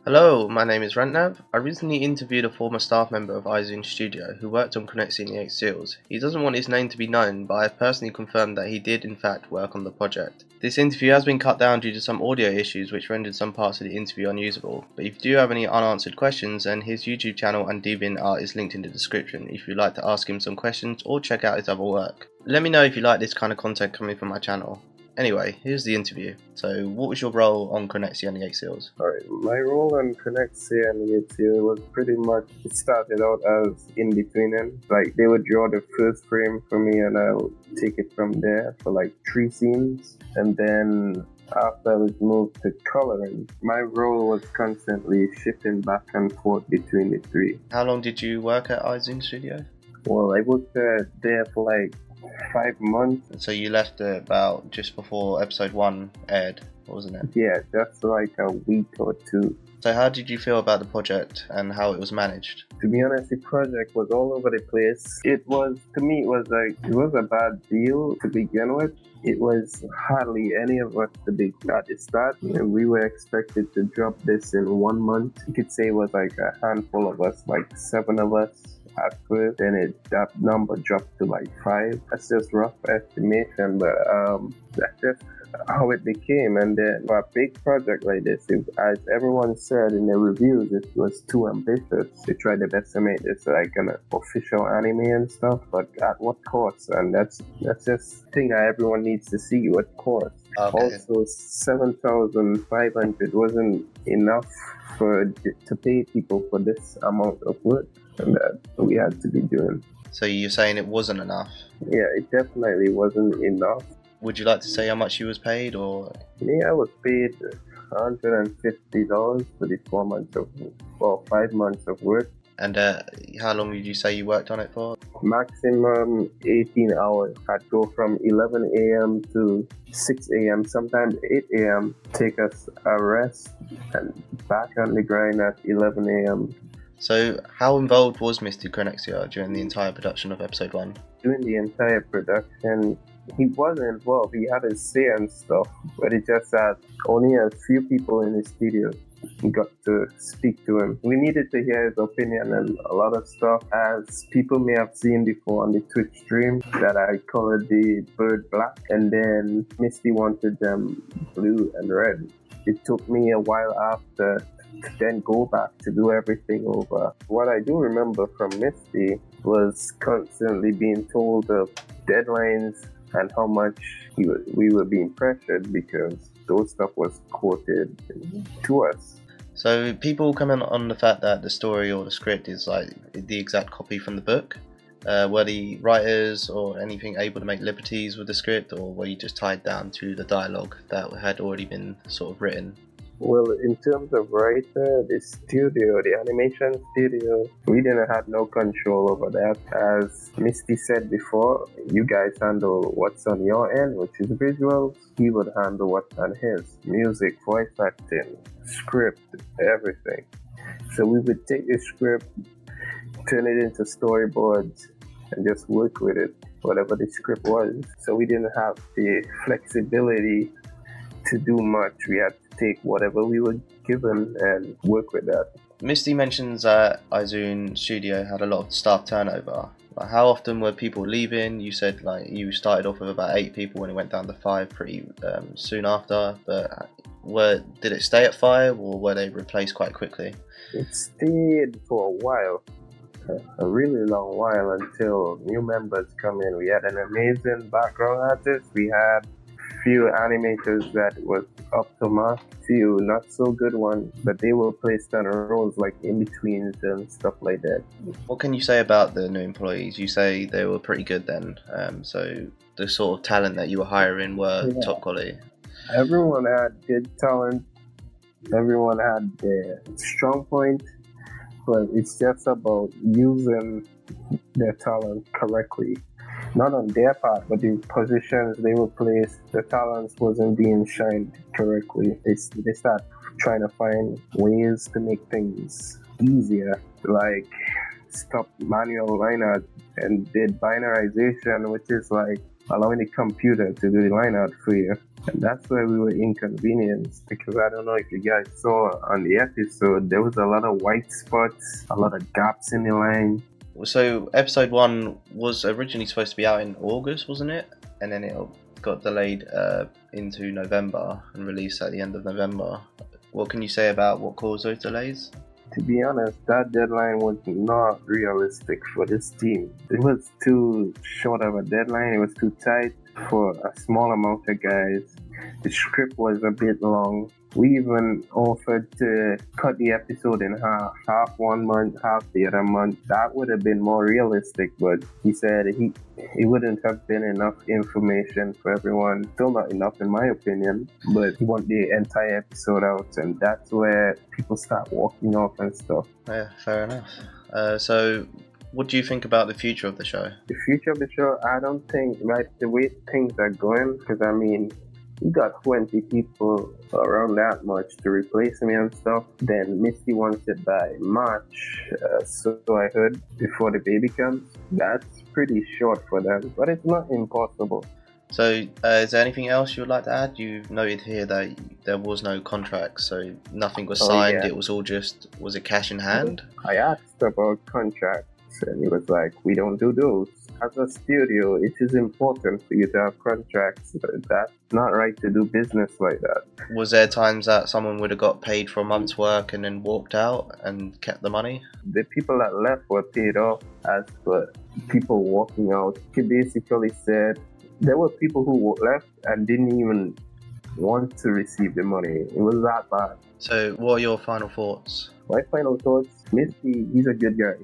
Hello, my name is Rantnav. I recently interviewed a former staff member of Izune Studio who worked on Chronexia and the 8 Seals. He doesn't want his name to be known, but I have personally confirmed that he did in fact work on the project. This interview has been cut down due to some audio issues which rendered some parts of the interview unusable, but if you do have any unanswered questions, then his YouTube channel and DeviantArt is linked in the description if you'd like to ask him some questions or check out his other work. Let me know if you like this kind of content coming from my channel. Anyway, here's the interview. So, what was your role on Chronexia and the 8 Seals? Alright, my role on Chronexia and the 8 Seals was pretty much, it started out as in-betweening. Like, they would draw the first frame for me and I'll take it from there for like 3 scenes. And then after I was moved to coloring, my role was constantly shifting back and forth between the 3. How long did you work at Izune Studio? Well, I worked there for like 5 months. So you left about just before episode 1 aired, wasn't it? Yeah, just like a week or 2. So how did you feel about the project and how it was managed? To be honest, the project was all over the place. It was a bad deal to begin with. It was hardly any of us to be at the start. And we were expected to drop this in 1 month. You could say it was like a handful of us, like 7 of us at first. Then that number dropped to like 5. That's just rough estimation, but that's just how it became. And then for a big project like this, as everyone said in the reviews, it was too ambitious. They tried their best to make this like an official anime and stuff, but at what cost? And that's just the thing that everyone needs to see, what cost. Okay. Also, 7,500 wasn't enough to pay people for this amount of work and that we had to be doing. So you're saying it wasn't enough? Yeah, it definitely wasn't enough. Would you like to say how much you was paid, or? Me, I was paid $150 for the 5 months of work. And how long did you say you worked on it for? Maximum 18 hours. I'd go from 11 a.m. to 6 a.m., sometimes 8 a.m. Take us a rest and back on the grind at 11 a.m. So how involved was Misty Chronexia during the entire production of episode 1? During the entire production, he wasn't involved. He had his say and stuff, but it just that only a few people in the studio got to speak to him. We needed to hear his opinion and a lot of stuff. As people may have seen before on the Twitch stream, that I colored the bird black, and then Misty wanted them blue and red. It took me a while after to then go back to do everything over. What I do remember from Misty was constantly being told of deadlines and how much we were being pressured because those stuff was quoted to us. So people comment on the fact that the story or the script is like the exact copy from the book. Were the writers or anything able to make liberties with the script, or were you just tied down to the dialogue that had already been sort of written? Well, in terms of writer, the animation studio, we didn't have no control over that. As Misty said before, you guys handle what's on your end, which is visuals. He would handle what's on his. Music, voice acting, script, everything. So we would take the script, turn it into storyboards, and just work with it, whatever the script was. So we didn't have the flexibility to do much. We had to take whatever we were given and work with that. Misty mentions that Izune Studio had a lot of staff turnover. Like, how often were people leaving? You said like you started off with about 8 people and it went down to 5 pretty soon after, but did it stay at 5 or were they replaced quite quickly? It stayed for a while, a really long while, until new members come in. We had an amazing background artist. We had few animators that was up to mark, few not so good ones, but they were placed on roles like in-betweens and stuff like that. What can you say about the new employees? You say they were pretty good then, so the sort of talent that you were hiring were top quality? Everyone had good talent, everyone had their strong point, but it's just about using their talent correctly. Not on their part, but the positions they were placed, the talents wasn't being shined correctly. They start trying to find ways to make things easier, like stop manual line art and did binarization, which is like allowing the computer to do the line art for you. And that's why we were inconvenienced, because I don't know if you guys saw on the episode, there was a lot of white spots, a lot of gaps in the line. So episode 1 was originally supposed to be out in August, wasn't it? And then it got delayed into November and released at the end of November. What can you say about what caused those delays? To be honest, that deadline was not realistic for this team. It was too short of a deadline, it was too tight for a small amount of guys. The script was a bit long. We even offered to cut the episode in half 1 month, half the other month. That would have been more realistic, but he said it wouldn't have been enough information for everyone. Still not enough in my opinion, but he want the entire episode out, and that's where people start walking off and stuff. Yeah, fair enough. So what do you think about the future of the show? The future of the show, I don't think, like the way things are going, because I mean, we got 20 people around that much to replace me and stuff. Then Misty wants it by March, so I heard, before the baby comes. That's pretty short for them, but it's not impossible. So is there anything else you would like to add? You noted here that there was no contract, so nothing was signed. Yeah. It was all just, was it cash in hand? I asked about contracts, and he was like, we don't do those. As a studio, it is important for you to have contracts. That's not right to do business like that. Was there times that someone would have got paid for a month's work and then walked out and kept the money? The people that left were paid off. As for people walking out, he basically said there were people who left and didn't even want to receive the money. It was that bad. So what are your final thoughts? My final thoughts, Misty, he's a good guy.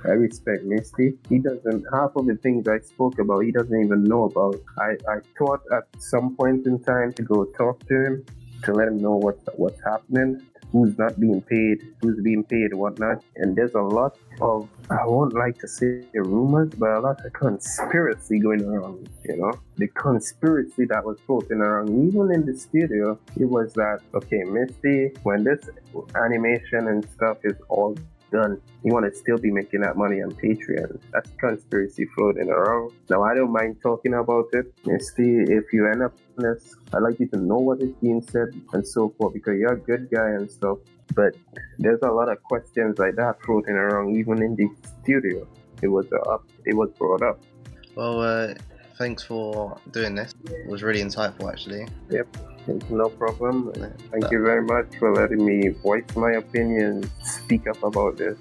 I respect Misty. He doesn't, half of the things I spoke about, he doesn't even know about. I thought at some point in time to go talk to him, to let him know what's happening, who's not being paid, who's being paid, whatnot. And there's a lot of, I won't like to say rumors, but a lot of conspiracy going around, you know? The conspiracy that was floating around, even in the studio, it was that, okay, Misty, when this animation and stuff is all done, you want to still be making that money on Patreon. That's conspiracy floating around. Now, I don't mind talking about it. Misty, if you end up in this, I'd like you to know what is being said and so forth, because you're a good guy and stuff. But there's a lot of questions like that floating around, even in the studio. It was brought up. Well, thanks for doing this. It was really insightful, actually. Yep. No problem. Thank you very much for letting me voice my opinion, speak up about this.